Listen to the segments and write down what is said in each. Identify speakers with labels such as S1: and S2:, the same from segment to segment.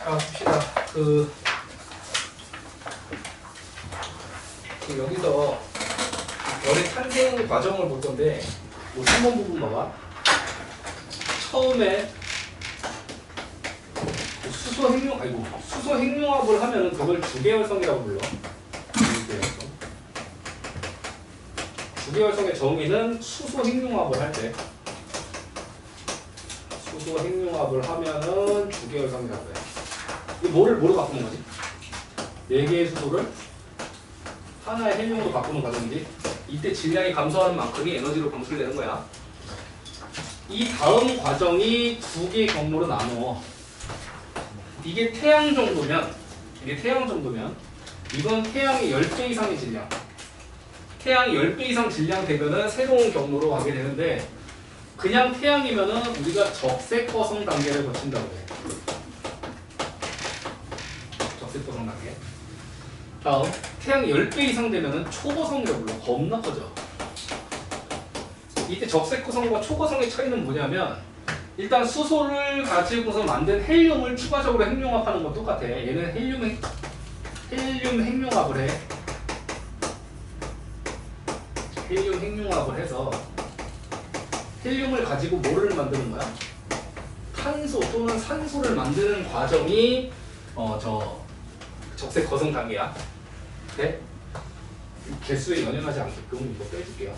S1: 자, 봅시다. 여기서 별의 탄생 과정을 볼 건데, 3번 부분 봐봐. 처음에 수소 핵융합을 하면은 그걸 주계열성이라고 불러. 주계열성의 정의는 수소 핵융합을 할 때, 수소 핵융합을 하면은 주계열성이라고 해. 이게 뭐로 바꾸는 거지? 4개의 수소를 하나의 헬륨으로 바꾸는 과정이지. 이때 질량이 감소하는 만큼이 에너지로 방출되는 거야. 이 다음 과정이 2개의 경로로 나누어. 이게 태양 정도면, 이건 태양의 10배 이상의 질량. 태양이 10배 이상 질량 되면은 새로운 경로로 가게 되는데, 그냥 태양이면은 우리가 적색거성 단계를 거친다고 해. 적색거성 단계. 다음, 태양이 10배 이상 되면은 초거성이라고 불러. 겁나 커져. 이때 적색거성과 초거성의 차이는 뭐냐면, 일단 수소를 가지고서 만든 헬륨을 추가적으로 핵융합하는 건 똑같아. 얘는 헬륨 핵융합을 해. 헬륨 핵융합을 해서 헬륨을 가지고 뭐를 만드는 거야? 탄소 또는 산소를 만드는 과정이 적색 거성 단계야. 네? 개수에 연연하지 않게끔 이거 빼줄게요.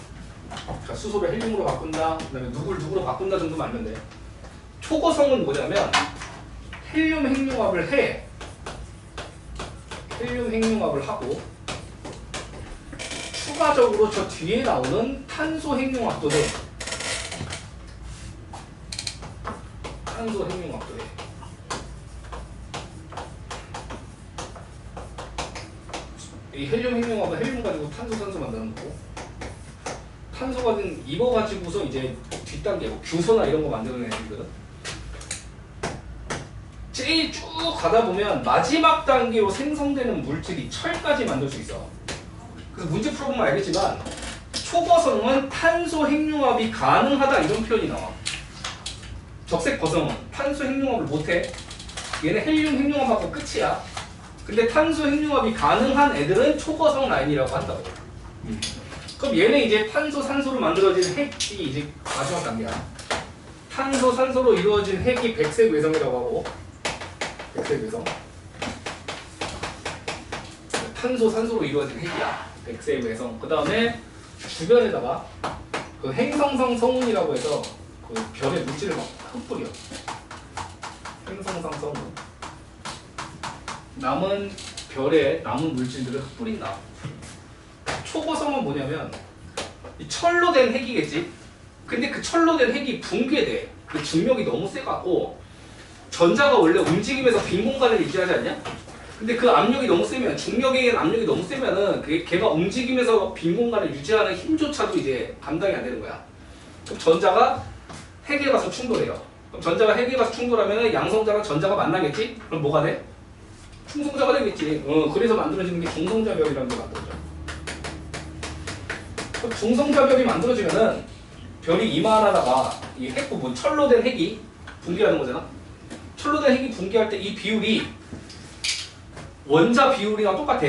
S1: 자, 수소를 헬륨으로 바꾼다. 그 다음에 누구로 바꾼다 정도만 알면 돼. 초거성은 뭐냐면 헬륨 핵융합을 해. 헬륨 핵융합을 하고 추가적으로 저 뒤에 나오는 탄소 핵융합도 해. 탄소 핵융합도 해. 이 헬륨 핵융합은 헬륨 가지고 탄소, 산소 만드는 거고, 탄소가 이거 가지고서 이제 뒷단계, 규소나 이런 거 만드는 애들거든. 제일 쭉 가다 보면 마지막 단계로 생성되는 물질이 철까지 만들 수 있어. 그래서 문제 풀어보면 알겠지만 초거성은 탄소 핵융합이 가능하다 이런 표현이 나와. 적색 거성은 탄소 핵융합을 못해. 얘는 헬륨 핵융합하고 끝이야. 근데 탄소 핵융합이 가능한 애들은 초거성 라인이라고 한다고. 그럼 얘는 이제 탄소, 산소로 만들어진 핵이 이제 마지막 단계야. 탄소, 산소로 이루어진 핵이 백색 외성이라고 하고, 백색 외성. 탄소, 산소로 이루어진 핵이야. 백색 외성. 그 다음에 주변에다가 그 행성상 성운이라고 해서 그 별의 물질을 막 흩뿌려. 행성상 성운. 남은 별의 남은 물질들을 흩뿌린다. 초거성은 뭐냐면 이 철로 된 핵이겠지. 근데 그 철로 된 핵이 붕괴돼. 그 중력이 너무 세갖고 전자가 원래 움직이면서 빈 공간을 유지하지 않냐? 근데 그 압력이 너무 세면, 중력에 의한 압력이 너무 세면은 걔가 움직이면서 빈 공간을 유지하는 힘조차도 이제 감당이 안 되는 거야. 그럼 전자가 핵에 가서 충돌해요. 그럼 전자가 핵에 가서 충돌하면은 양성자랑 전자가 만나겠지? 그럼 뭐가 돼? 충성자가 되겠지. 그래서 만들어지는 게 중성자벽이라는 게 만들어져. 그럼 중성자벽이 만들어지면은 별이 이만하다가 이 핵 부분, 철로 된 핵이 붕괴하는 거잖아. 철로 된 핵이 붕괴할 때 이 비율이 원자 비율이랑 똑같아.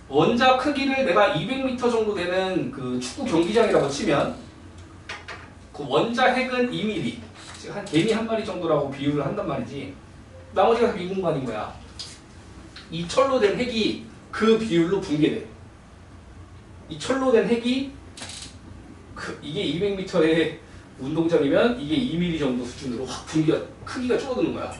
S1: 원자 크기를 내가 200m 정도 되는 그 축구 경기장이라고 치면 그 원자 핵은 2mm, 즉 한 개미 한 마리 정도라고 비율을 한단 말이지. 나머지가 다 미공간인 거야. 이 철로 된 핵이 그 비율로 붕괴돼. 이 철로 된 핵이 이게 200m의 운동장이면 이게 2mm 정도 수준으로 확 크기가 줄어드는 거야.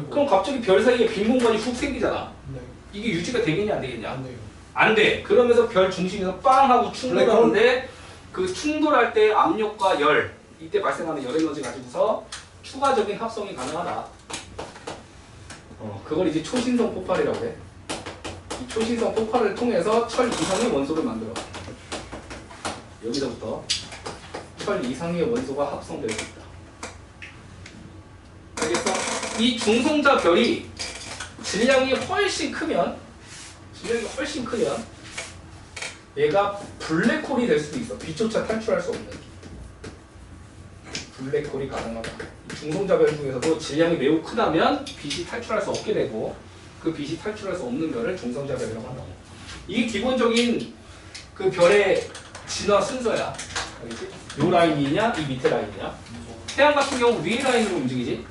S1: 그럼 갑자기 별 사이에 빈 공간이 훅 생기잖아. 네. 이게 유지가 되겠냐 안 되겠냐? 안 돼요. 안 돼. 그러면서 별 중심에서 빵 하고 충돌하는데 그 충돌할 때 압력과 열, 이때 발생하는 열 에너지 가지고서 추가적인 합성이 가능하다. 그걸 이제 초신성 폭발이라고 해. 이 초신성 폭발을 통해서 철 이상의 원소를 만들어. 여기서부터 철 이상의 원소가 합성될 수 있다. 알겠어? 이 중성자 별이 질량이 훨씬 크면 얘가 블랙홀이 될 수도 있어. 빛조차 탈출할 수 없는 블랙홀이 가능하다. 중성자별 중에서도 질량이 매우 크다면 빛이 탈출할 수 없게 되고 그 빛이 탈출할 수 없는 별을 중성자별이라고 한다고. 이게 기본적인 그 별의 진화 순서야. 알겠지? 요 라인이냐 이 밑에 라인이냐. 태양 같은 경우 위의 라인으로 움직이지.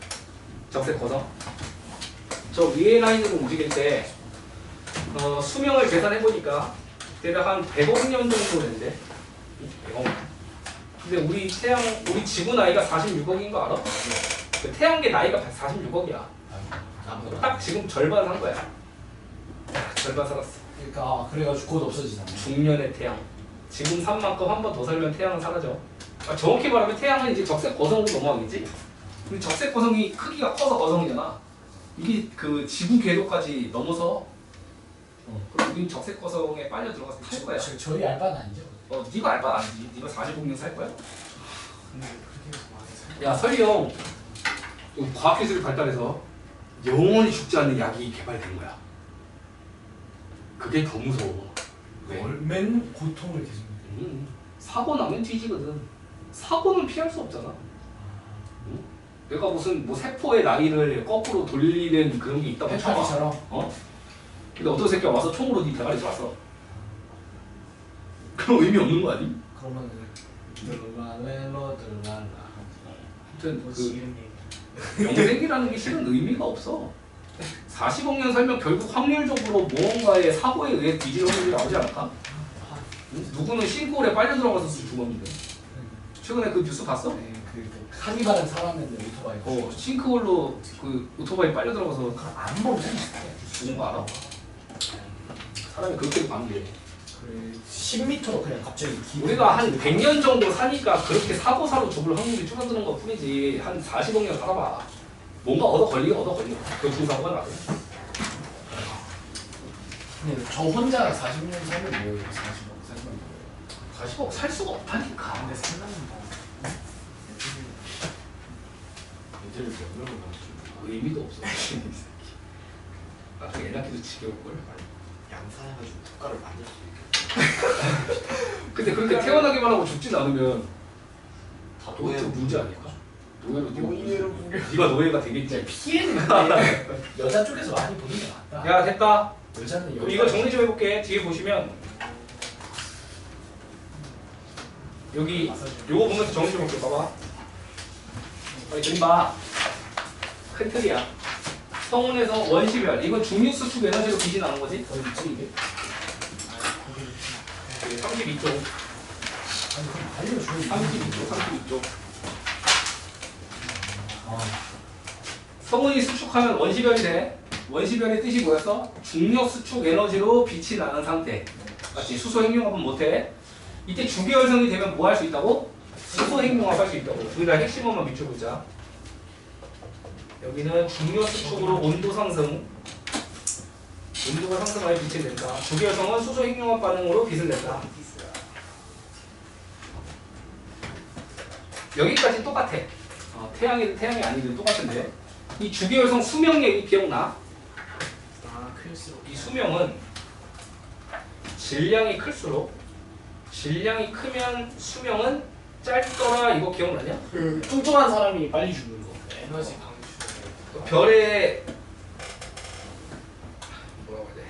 S1: 적색 거성. 저 위의 라인으로 움직일 때 수명을 계산해보니까 대략 한 100억 년 정도 된대. 100억 년. 근데 우리 지구 나이가 46억인 거 알아? 그 태양계 나이가 46억이야. 딱 지금 절반 한 거야. 절반 살았어.
S2: 그러니까 그래가지고 곧 없어지잖아.
S1: 중년의 태양. 지금 산 만큼 한 번 더 살면 태양은 사라져. 정확히 말하면 태양은 이제 적색 거성으로 넘어가겠지? 근데 적색 거성이 크기가 커서 거성이잖아. 이게 그 지구 궤도까지 넘어서 그럼 우린 적색 거성에 빨려 들어가서 탈 거야.
S2: 저희 알바는 아니죠?
S1: 네가 알바 아니지. 네가 40억 년 살 거야?
S2: 근데 그렇게 해서 많이 살.
S1: 야 설령 과학기술이 발달해서 영원히 죽지 않는 약이 개발된 거야. 그게 더 무서워. 왜?
S2: 얼맨 고통을 계속.
S1: 사고 나면 뒤지거든. 사고는 피할 수 없잖아. 내가 무슨 뭐 세포의 나이를 거꾸로 돌리는 그런 게 있다고 쳐봐.
S2: 배터리처럼.
S1: 근데 어떤 새끼가 와서 총으로 네 대가리 쐈어. 그럼 의미 없는 거 아니?
S2: 그러면 들랄라.
S1: 아무튼 그 영생이라는 게 실은 의미가 없어. 40억 년 살면 결국 확률적으로 무언가의 사고에 의해 뒤질 확률이 나오지 않을까? 누구는 싱크홀에 빨려 들어가서 죽었는데. 최근에 그 뉴스 봤어?
S2: 네, 카니발은 살았는데 오토바이.
S1: 싱크홀로 그 오토바이 빨려 들어가서
S2: 그럼 안 보면
S1: 죽은 거 알아? 사람이 그렇게 반대.
S2: 그래 10m로 그냥 갑자기
S1: 우리가 한 100년 정도 사니까 그렇게 사고사로 죽을 확률이 줄어드는 것 뿐이지. 한 40억 년 살아봐. 뭔가 얻어 걸리고. 교통사고가 나고.
S2: 근데 저 혼자 40년 살면 뭐예요? 40억 살면 뭐예요?
S1: 40억 살 수가 없다니까.
S2: 근데 살려면 뭐
S3: 예제를 몇 명을 남지?
S1: 의미도 없어. 나중에 애 낳기도 지겨울걸.
S3: 양산해가지고 국가를 만들 수 있겠다.
S1: 근데 그렇게 태어나기만 하고 죽진 않으면
S3: 다
S1: 도대체
S3: 노예로
S1: 문제 아닐까? 노예로
S2: 노예로
S1: 네가 노예가 되겠지.
S2: 피해는 근데 여자 쪽에서 많이 보는 게 낫다.
S1: 야 됐다.
S2: 여자는
S1: 그럼 이거 정리 좀 해볼게. 뒤에 보시면 여기 요거 보면서 정리 좀 해볼게. 봐봐. 지금 봐. 큰 틀이야. 성운에서 원시별. 이건 중류수축 에너지로 빛이 나는 거지?
S2: 어디 있지 이게?
S1: 32쪽.
S2: 아니 그럼 알려줘.
S1: 32쪽. 성운이 수축하면 원시별이 돼. 원시별의 뜻이 뭐였어? 중력 수축 에너지로 빛이 나는 상태. 맞지? 수소 핵융합은 못해. 이때 주계열성이 되면 뭐 할 수 있다고? 수소 핵융합 할 수 있다고. 우리가 핵심어만 비춰보자. 여기는 중력 수축으로 온도 상승. 온도가 상승하여 빛이 낸다. 주계열성은 수소 핵융합 반응으로 빛을 낸다. 여기까지 똑같아. 태양이 아니든 똑같은데. 이 주계열성 수명 얘기 기억나?
S2: 클수록
S1: 이 수명은 질량이 클수록 질량이 크면 수명은 짧더라. 이거 기억나냐?
S2: 그 뚱뚱한 사람이 빨리 죽는 거. 에너지 방출.
S1: 별의 뭐라고 해야 돼?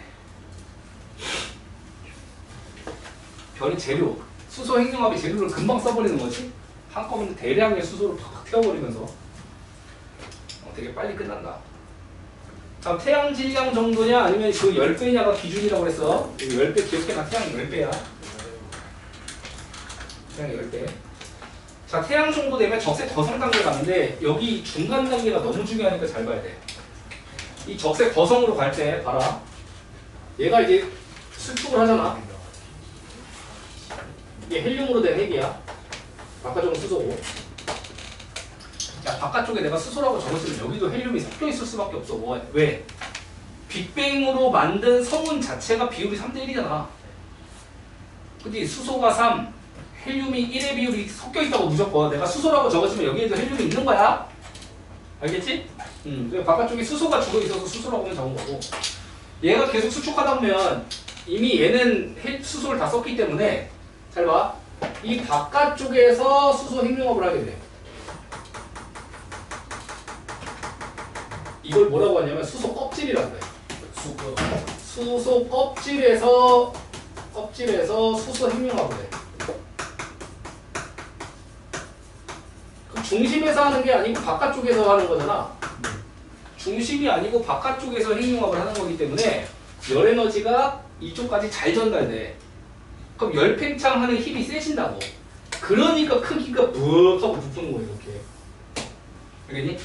S1: 별의 재료 수소 핵융합의 재료를 금방 써버리는 거지. 한꺼번에 대량의 수소를 팍팍 태워버리면서 되게 빨리 끝난다. 다음 태양 질량 정도냐 아니면 그 10배냐가 기준이라고 그랬어. 10배 기억해놔. 태양 10배야. 태양 10배. 자, 태양 정도 되면 적색 거성 단계 가는데 여기 중간 단계가 너무 중요하니까 잘 봐야 돼. 이 적색 거성으로 갈 때 봐라. 얘가 이제 수축을 하잖아. 이게 헬륨으로 된 핵이야. 바깥쪽은 수소고. 야, 바깥쪽에 내가 수소라고 적었으면 여기도 헬륨이 섞여 있을 수밖에 없어. 왜? 빅뱅으로 만든 성운 자체가 비율이 3대 1이잖아. 근데 수소가 3, 헬륨이 1의 비율이 섞여 있다고 무조건. 내가 수소라고 적었으면 여기에도 헬륨이 있는 거야. 알겠지? 바깥쪽에 수소가 주로 있어서 수소라고 하면 적은 거고. 얘가 계속 수축하다 보면 이미 얘는 수소를 다 썼기 때문에 잘 봐. 이 바깥쪽에서 수소 핵융합을 하게 돼. 이걸 뭐라고 하냐면 수소 껍질이라고 해.
S2: 수거.
S1: 수소 껍질에서 수소 핵융합을 해. 그럼 중심에서 하는 게 아니고 바깥쪽에서 하는 거잖아. 중심이 아니고 바깥쪽에서 핵융합을 하는 거기 때문에 열 에너지가 이쪽까지 잘 전달돼. 그럼 열 팽창하는 힘이 세진다고. 그러니까 크기가 묵 하고 부푸는 거예요, 이렇게. 알겠니?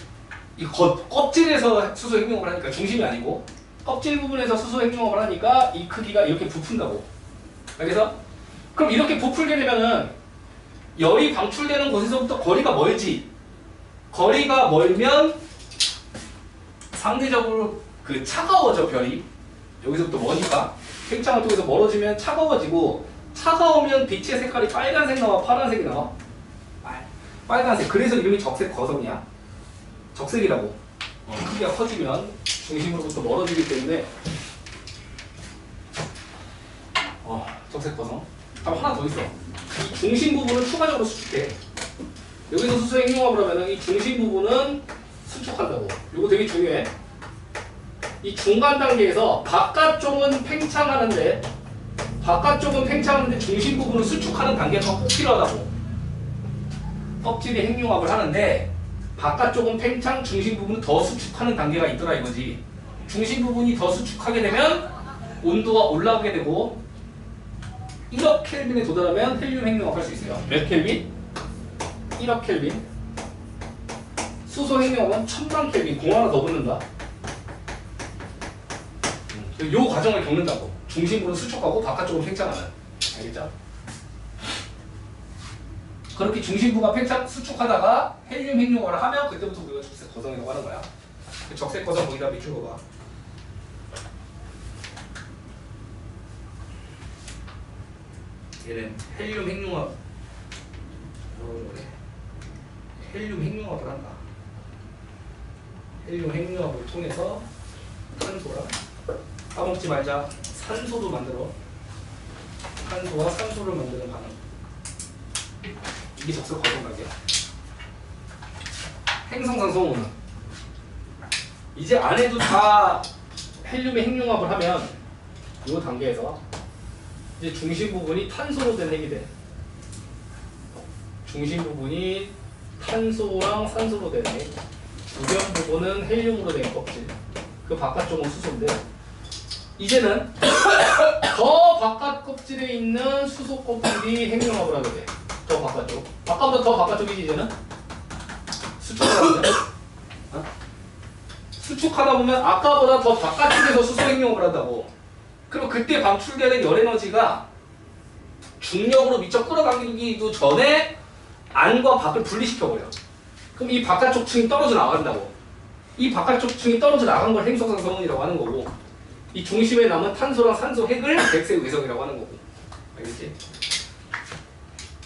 S1: 이 껍질에서 수소 핵융합을 하니까 중심이 아니고 껍질 부분에서 수소 핵융합을 하니까 이 크기가 이렇게 부푼다고. 그래서 그럼 이렇게 부풀게 되면은 열이 방출되는 곳에서부터 거리가 멀지. 거리가 멀면 상대적으로 그 차가워져, 별이. 여기서부터 머니까 팽창을 통해서 멀어지면 차가워지고, 차가우면 빛의 색깔이 빨간색 나와, 파란색이 나와? 빨간색. 그래서 이름이 적색 거성이야. 적색이라고. 크기가 커지면 중심으로부터 멀어지기 때문에 적색 거성. 다음 하나 더 있어. 이 중심 부분은 추가적으로 수축해. 여기서 수소 핵융합을 하면 이 중심 부분은 수축한다고. 이거 되게 중요해. 이 중간 단계에서 바깥쪽은 팽창하는데 중심 부분은 수축하는 단계가 꼭 필요하다고. 껍질이 핵융합을 하는데 바깥쪽은 팽창, 중심 부분은 더 수축하는 단계가 있더라 이거지. 중심 부분이 더 수축하게 되면 온도가 올라오게 되고 1억 켈빈에 도달하면 헬륨 핵융합할 수 있어요. 몇 켈빈? 1억 켈빈. 수소 핵융합은 1000만 켈빈. 공 하나 더 붙는다. 요 과정을 겪는다고. 중심부는 수축하고 바깥쪽으로 팽창하는. 알겠죠? 그렇게 중심부가 팽창, 수축하다가 헬륨 핵융합을 하면 그때부터 우리가 적색 거성이라고 하는 거야. 그 적색 거성 거기다 밑줄 그어봐. 얘는 헬륨 핵융합. 헬륨 핵융합을 한다. 헬륨 핵융합을 통해서 탄소랑, 까먹지 말자, 산소도 만들어. 탄소와 산소를 만드는 반응. 이게 적색 거성 단계야. 행성산소는 이제 안에도 다 헬륨의 핵융합을 하면 이 단계에서 이제 중심 부분이 탄소로 된 핵이 돼. 중심 부분이 탄소랑 산소로 된 핵. 주변 부분은 헬륨으로 된 껍질. 그 바깥쪽은 수소인데 이제는 더 바깥 껍질에 있는 수소 껍질이 핵융합을 하게 돼. 더 바깥쪽. 아까보다 더 바깥쪽이지 이제는? 수축하다 보면 수축하다 보면 아까보다 더 바깥쪽에서 수소 핵융합을 한다고. 그럼 그때 방출되는 열 에너지가 중력으로 미쳐 끌어당기기도 전에 안과 밖을 분리시켜버려. 그럼 이 바깥쪽 층이 떨어져 나간다고. 이 바깥쪽 층이 떨어져 나간 걸 행성상성운이라고 하는 거고, 이 중심에 남은 탄소랑 산소 핵을 백색 외성이라고 하는 거고. 알겠지?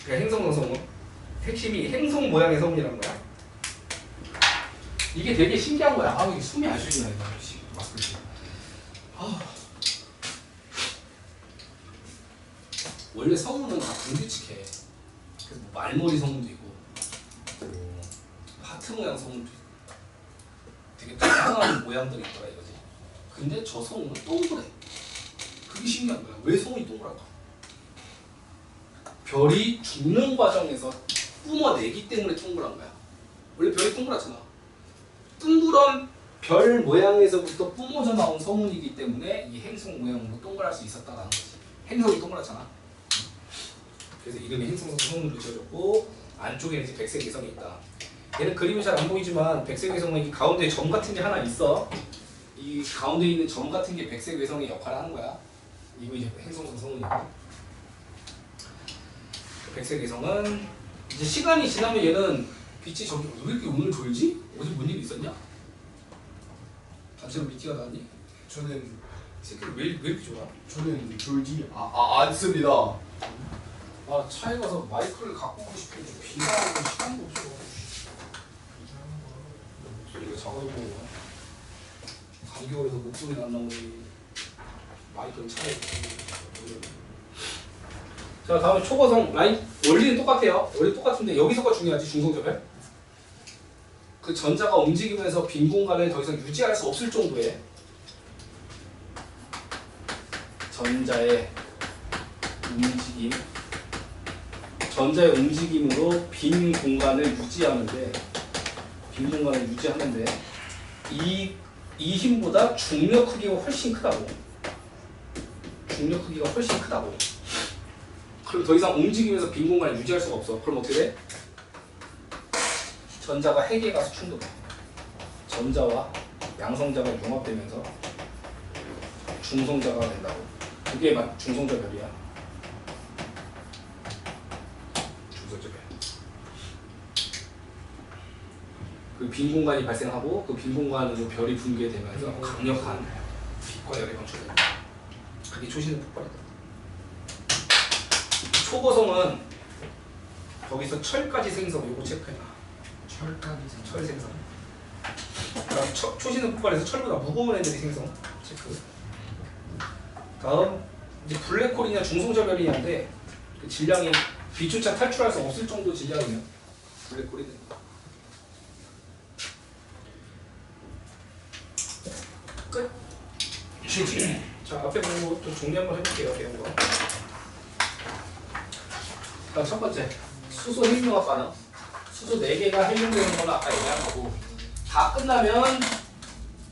S1: 그러니까 행성상성운 핵심이 행성 모양의 성운이라는 거야. 이게 되게 신기한 거야.
S2: 아 이게 숨이 안 쉬어지네. 마스크 씨.
S1: 원래 성운은 다 불규칙해. 그래서 뭐 말머리 성운도 있고, 하트 모양 성운도 있고, 되게 다양한 모양들이 있더라 이거지. 근데 저 성운은 동그래. 그게 신기한 거야. 왜 성운이 동그랄까? 별이 죽는 과정에서 뿜어내기 때문에 동그란 거야. 원래 별이 동그랗잖아. 둥그런 별 모양에서부터 뿜어져 나온 성운이기 때문에 이 행성 모양으로 동그랄 수 있었다는 거지. 행성이 동그랗잖아. 그래서 이름이 행성성운으로 지어졌고, 안쪽에 이제 백색 외성이 있다. 얘는 그림이 잘 안 보이지만 백색 외성은 가운데 점 같은 게 하나 있어. 이 가운데 있는 점 같은 게 백색 외성의 역할을 하는 거야. 이거 이제 행성성운이고. 백색 외성은 이제 시간이 지나면 얘는 빛이 저기 왜 이렇게 오늘 졸지? 어제 뭔 일 있었냐? 단체로 미티가 나왔니?
S2: 저는
S1: 새끼를 왜 이렇게 좋아?
S2: 졸지 않습니다.
S1: 아 차에 가서 마이크를 갖고 오고 싶은데 비가 오고 시간도 없어. 목소리가 작아지고 감기 걸려서 목소리가 안 나오니 마이크는 차에 있고. 자 다음에 초거성 라인 원리는 똑같아요. 원리 똑같은데 여기서가 중요하지. 중성점에 그 전자가 움직이면서 빈 공간을 더 이상 유지할 수 없을 정도의 전자의 움직임으로 빈 공간을 유지하는데 이 힘보다 중력 크기가 훨씬 크다고. 그럼 더 이상 움직이면서 빈 공간을 유지할 수가 없어. 그럼 어떻게 돼? 전자가 핵에 가서 충돌해. 전자와 양성자가 융합되면서 중성자가 된다고. 그게 중성자별이야. 중성자별. 그 빈 공간이 발생하고 그 빈 공간으로 별이 붕괴되면서 강력한 빛과 열이 방출된다. 그게 초신의 폭발이다. 초고성은 거기서 철까지 생성. 요거 체크해놔. 철 생성. 그다음 초신의 폭발에서 철보다 무거운 애들이 생성. 체크. 다음 이제 블랙홀이냐 중성자별이냐인데 그 질량이 빛조차 탈출할 수 없을 정도 질량이면 블랙홀이 된다. 끝. 자, 앞에 보는 것도 정리 한번 해볼게요. 배운 거. 자, 첫 번째 수소 핵융합 반응. 수소 4개가 핵융되는 거는 아까 얘기한 거고, 다 끝나면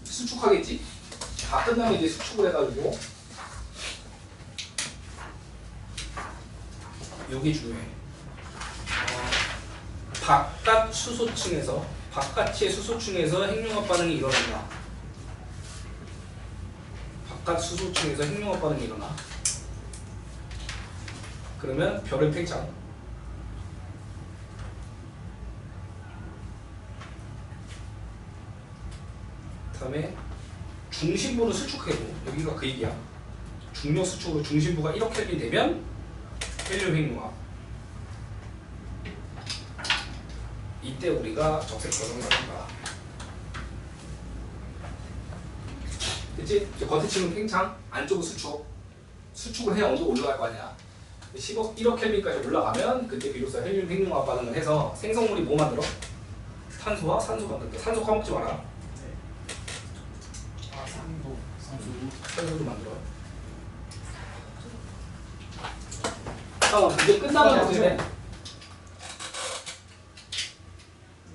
S1: 수축하겠지? 다 끝나면 이제 수축을 해가지고 여기 중요해. 바깥 수소층에서 바깥의 수소층에서 핵융합 반응이 일어난다. 바깥 수소층에서 핵융합 반응이 일어나. 그러면 별의 팽창. 다음에 중심부는 수축해도 여기가 그 얘기야. 중력 수축으로 중심부가 1억 켈빈 되면 헬륨 핵융합. 이때 우리가 적색 결정을 한다. 그치? 겉에 치면 팽창, 안쪽은 수축. 수축을 해야 온도가 올라갈 거 아니야. 1억 켈빈까지 올라가면 그때 비로소 헬륨 핵융합 반응을 해서 생성물이 뭐 만들어? 탄소와 산소 만든다. 산소 까먹지 마라. 산소도 만들어. 이제 끝나면 어떻게 돼?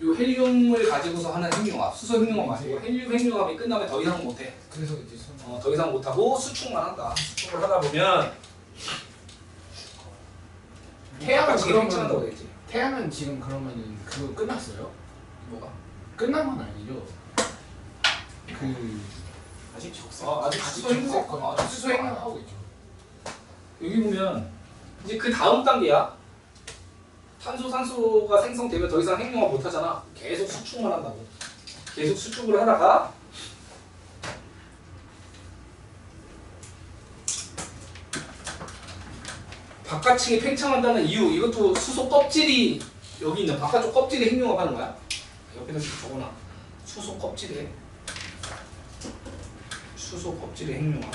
S1: 요 헬륨을 가지고서 하는 핵융합, 수소 핵융합 아니고 헬륨 핵융합이 끝나면 더 이상 못해.
S2: 그래서 이제
S1: 더 이상 못하고 수축만 한다. 수축을 하다 보면
S2: 태양은
S1: 지금 팽창한다고
S2: 그러면
S1: 되겠지.
S2: 태양은 지금 그러면은 그거 끝났어요?
S1: 뭐가?
S2: 끝난 건 아니죠? 그
S3: 아직 적색.
S1: 아직 수소 핵융합.
S2: 수소 핵융합하고 있죠.
S1: 여기 보면 이제 그 다음 단계야. 탄소, 산소가 생성되면 더 이상 핵융합 못 하잖아. 계속 수축만 한다고. 계속 수축을 하다가 바깥층이 팽창한다는 이유, 이것도 수소 껍질이 여기 있는 바깥쪽 껍질에 핵융합 하는 거야. 옆에다 적어놔. 수소 껍질에 핵융합.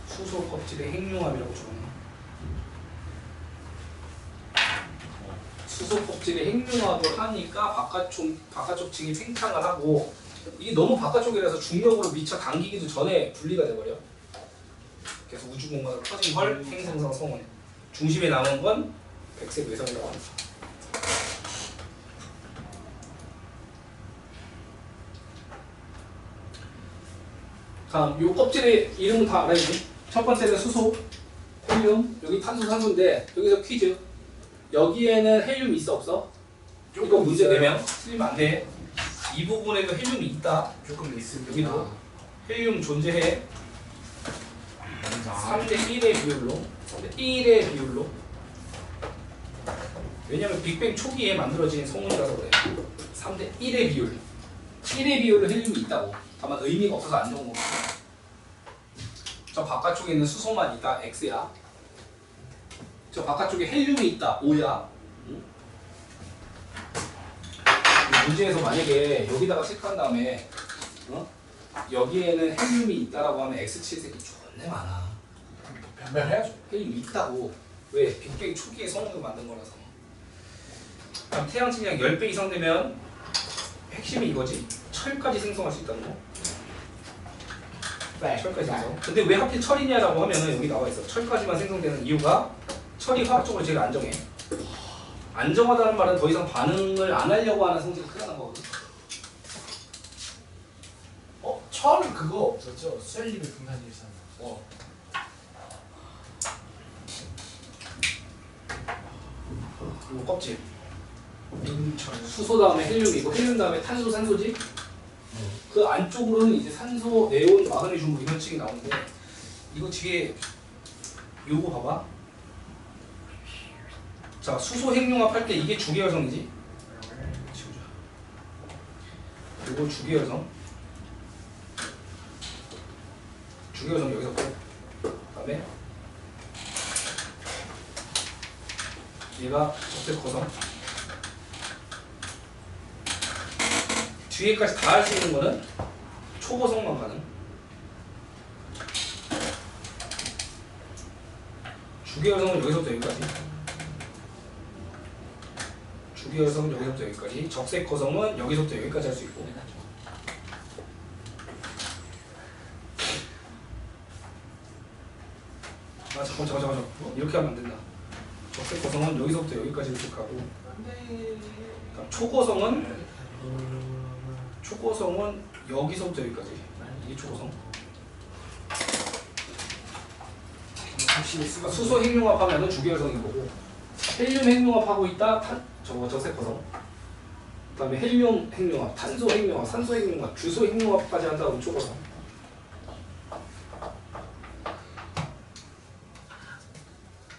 S1: 수소 껍질에 핵융합이라고 적어놔. 수소 껍질에 핵융합을 하니까 바깥쪽 층이 팽창을 하고, 이게 너무 바깥쪽이라서 중력으로 미쳐 당기기도 전에 분리가 돼버려. 그래서 우주 공간으로 퍼진 걸 행성상 성원. 중심에 남은 건 백색 외성이라고 합니다. 다음, 요 껍질의 이름은 다 알아야지. 첫 번째는 수소, 헬륨, 여기 탄소, 산소인데 여기서 퀴즈. 여기에는 헬륨이 있어 없어? 이거 문제 내면 틀리면 안 돼. 이 부분에도 헬륨이 있다.
S2: 조금 있습니다.
S1: 여기도 헬륨 존재해. 3대 1의 비율로. 왜냐면 빅뱅 초기에 만들어진 성운이라서 그래. 3대 1의 비율. 1의 비율로 헬륨이 있다고. 다만 의미가 없어서 안 적은 거고. 저 바깥쪽에 있는 수소만 있다. X야. 저 바깥쪽에 헬륨이 있다. O야. 문제에서 만약에 여기다가 체크한 다음에 여기에는 헬륨이 있다라고 하면 X7색이 존내 많아.
S2: 변별해야죠.
S1: 헬륨이 있다고. 왜? 빅뱅 초기에 성운으로 만든 거라서. 그럼 태양 질량 10배 이상 되면 핵심이 이거지. 철까지 생성할 수 있다는 거. 철까지 생성. 근데 왜 하필 철이냐라고 하면은 여기 나와 있어. 철까지만 생성되는 이유가 철이 화학적으로 제일 안정해. 안정하다는 말은 더 이상 반응을 안 하려고 하는 성질이 크다는 거거든.
S2: 철 그거 없었죠? 셀리베 분산일산.
S1: 이거 껍질.
S2: 인철.
S1: 수소 다음에 헬륨이고 헬륨 다음에 탄소, 산소지. 그 안쪽으로는 이제 산소, 네온, 마그네슘 이런 층이 나오는데 이거 뒤에 요거 봐봐. 자, 수소 핵융합 할 때 이게 주계열성이지. 지우자. 요거 주계열성. 주계열성 여기서 또. 그다음에 얘가 적색거성. 뒤에까지 다 할 수 있는 거는 초고성만 가능. 주계열성은 여기서부터 여기까지. 주계열성은 여기서부터 여기까지. 적색거성은 여기서부터 여기까지 할 수 있고. 아 잠깐. 이렇게 하면 안 된다. 적색거성은 여기서부터 여기까지 이렇게 가고. 그러니까 초고성은 여기서부터 여기까지. 이게 초고성. 수소 핵융합하면은 주계열성인 거고, 헬륨 핵융합하고 있다. 적색거성. 그다음에 헬륨 핵융합, 탄소 핵융합, 산소 핵융합, 규소 핵융합까지 한다 그러면 초고성.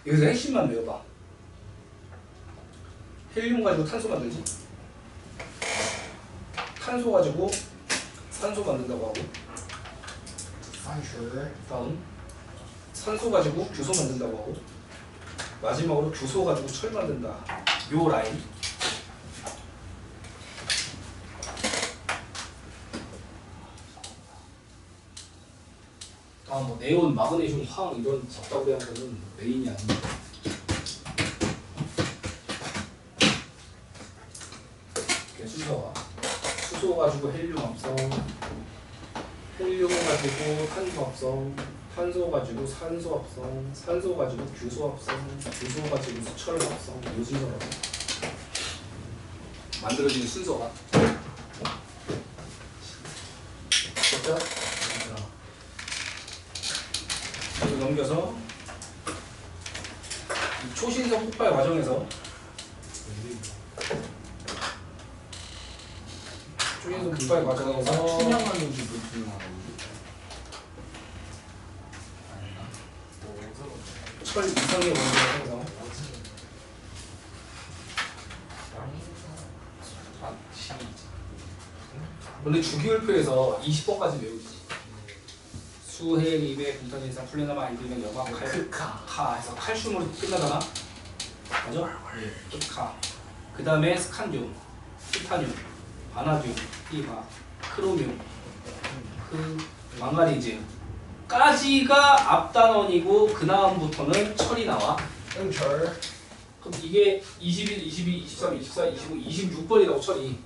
S1: 여기서 핵심만 외워봐. 헬륨 가지고 탄소 만들지. 탄소 가지고 산소 만든다고 하고, 다음 산소 가지고 규소 만든다고 하고, 마지막으로 규소 가지고 철 만든다. 요 라인. 뭐 네온, 마그네슘, 황 이런 잡다구리 하는 거는 메인이 아닙니다. 순서가 수소 가지고 헬륨 합성, 헬륨 가지고 탄소 합성, 탄소 가지고 산소 합성, 산소 가지고 규소 합성, 규소 가지고 수철 합성, 이 순서로 만들어지는 순서가. 됐죠? 그리고 넘겨서 이 초신성 폭발 과정에서 초신성 폭발 과정에서
S2: 투명한 우주 불투명한 우주.
S1: 철 이상의 원소를 해서 근데 주기율표에서 20번까지 외우지. 수해, 리베, 분탄일산, 플레나마, 아이들면 여과, 카 해서 칼슘으로 끝나잖아. 맞아? 네. 카. 그 다음에 스칸듐, 티타늄, 바나듐, 띠바, 크로듐, 망가니즘 까지가 앞단원이고 그 다음부터는 철이 나와.
S2: 철.
S1: 그럼 이게 21, 22, 23, 24, 25, 26번이라고 철이.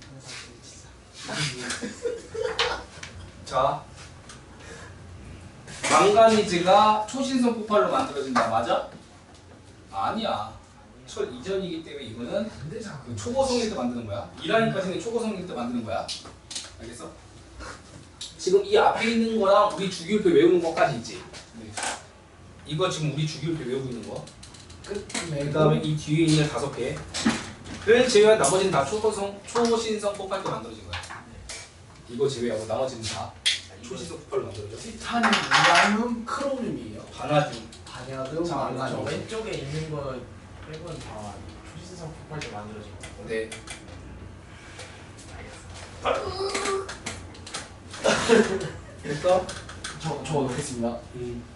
S1: 자, 망가니즈가 초신성 폭발로 만들어진다. 맞아? 아니야. 철 이전이기 때문에 이거는 그 초고성일 때 만드는 거야. 이 라인까지는 초고성일 때 만드는 거야. 알겠어? 지금 이 앞에 있는 거랑 우리 주기율표 외우는 것까지 있지. 네. 이거 지금 우리 주기율표 외우고 있는 거. 그 다음에 이 뒤에 있는 5개. 를 제외한 나머지는 다 초신성 폭발 때 만들어진 거야. 이거 제외하고 나머지는 다 초신성 폭발로 만들어져.
S2: 티타늄, 우라늄, 크로듐이에요.
S1: 바나듐.
S2: 반야금,
S3: 저
S2: 망가듐.
S3: 왼쪽에 있는 거 빼고는 다 초신성 폭발 때 만들어진 거.
S1: 네. 됐어?
S2: 저 넣겠습니다.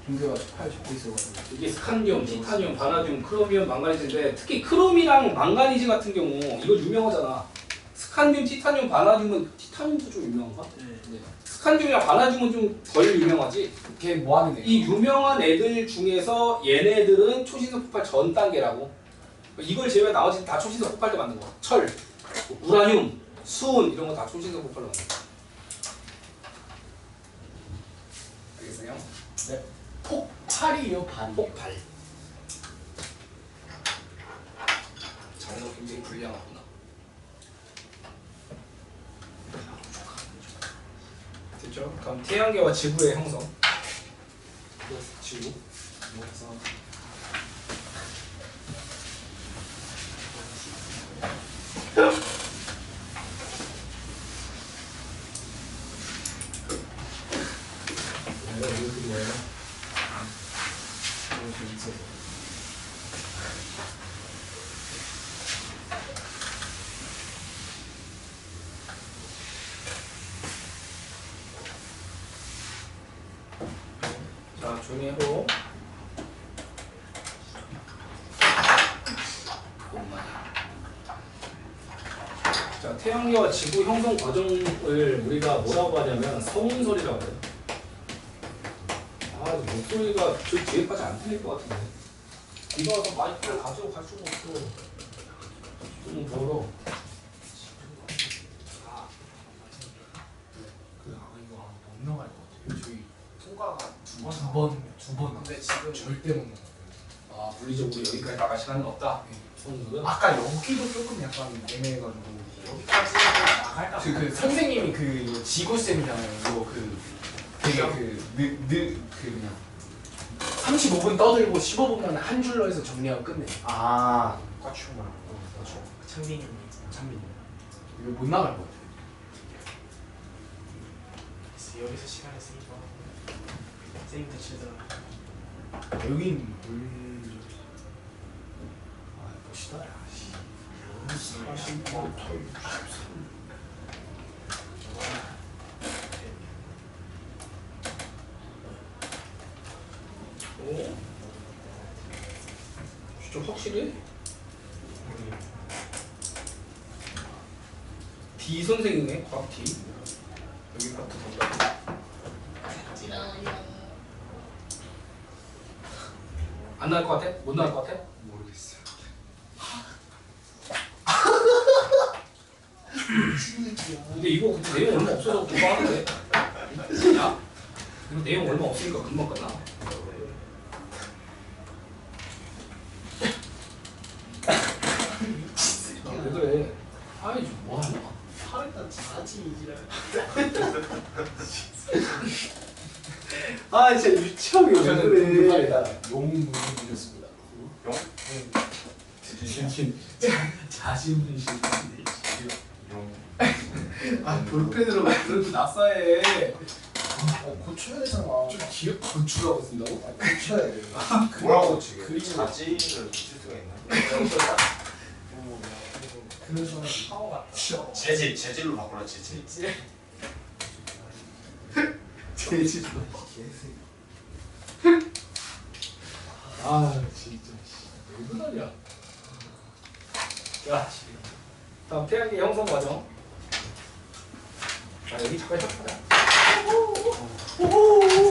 S2: 동규가 팔 잡고 있어가지고.
S1: 이게 스칸듐, 티타늄, 바나듐, 크로미움, 망가니즈인데 특히 크롬이랑 망가니즈 같은 경우 이거 유명하잖아. 스칸듐, 티타늄, 바나듐은 티타늄도 좀 유명한가?
S3: 네.
S1: 스칸듐이랑 바나듐은 좀 덜 유명하지.
S2: 걔 뭐 하는 애예요?
S1: 이 유명한 애들 중에서 얘네들은 초신성 폭발 전 단계라고. 이걸 제외한 나머지 다 초신성 폭발로 만든 거. 철, 우라늄, 수은 이런 거 다 초신성 폭발로 만든 거. 알겠어요?
S2: 네. 폭발이요, 반.
S1: 폭발. 장르가 굉장히 불량하구나. 됐죠? 그럼 태양계와 지구의 형성. 지구.
S2: 그래서
S1: 이것도 뭐예요? 자, 조용히 해보. 자, 태양계와 지구 형성 과정을 우리가 뭐라고 하냐면 성운설이라고 해요. 아, 목소리가 저 뒤에까지 안 들릴 것 같은데. 이거 와서 마이크를 가지고 갈 수가 없어. 좀 멀어.
S2: 이거 못 나갈 것 같아요. 저희
S3: 통과가
S2: 두 번.
S3: 근데 지금
S2: 절대 못 나가요.
S1: 아, 물리적으로 여기까지 나갈 시간은 없다. 성운설은.
S2: 아까 여기도 조금 약간 애매해가지고.
S3: 여기까지 나갈까?
S2: 그 선생님이 그 지구쌤이잖아요. 이거 그 되게 그냥 35분 떠들고 15분만 한 줄로 해서 정리하고 끝내. 아, 까추만. 그렇죠.
S3: 창빈님
S2: 참민. 이거 못 나갈 것 같아.
S3: 여기서 시간을 쓰니까 쌤도 치더라.
S2: 여긴 멋있다. 야.
S1: 오? 진짜 확실해? D 선생이네, 과학 D. 여기 파트 본다. 안 나올 것 같아? 못 나올 것 같아?
S2: 모르겠어요.
S1: 근데 이거 근데 내용 얼마 없어서 금방 하는데? 야? 이거 내용 얼마 없으니까 금방 끝나. 왜 그래? 아이 좀 뭐하냐?
S3: 하루다 자지 이지랄.
S1: 아 진짜 유치하게 왜
S2: 저는
S1: 그래?
S2: 용문을 드렸습니다.
S1: 자신분실.
S2: 아,
S1: 볼펜으로 그래도 낯싸해.
S2: 고쳐야 되잖아.
S1: 좀 기억 건축하고 쓴다고?
S2: 고쳐야 돼.
S4: 뭐라고 지금
S1: 그림을-
S4: 자지를 붙일 수가 있나?
S2: 그래서
S3: 파워 같다.
S4: 재질로 바꾸라 재질.
S1: 재질. 아 진짜 왜 그러냐? 야, 다음 태양계 형성 과정. 자 여기 잠깐 샷하자.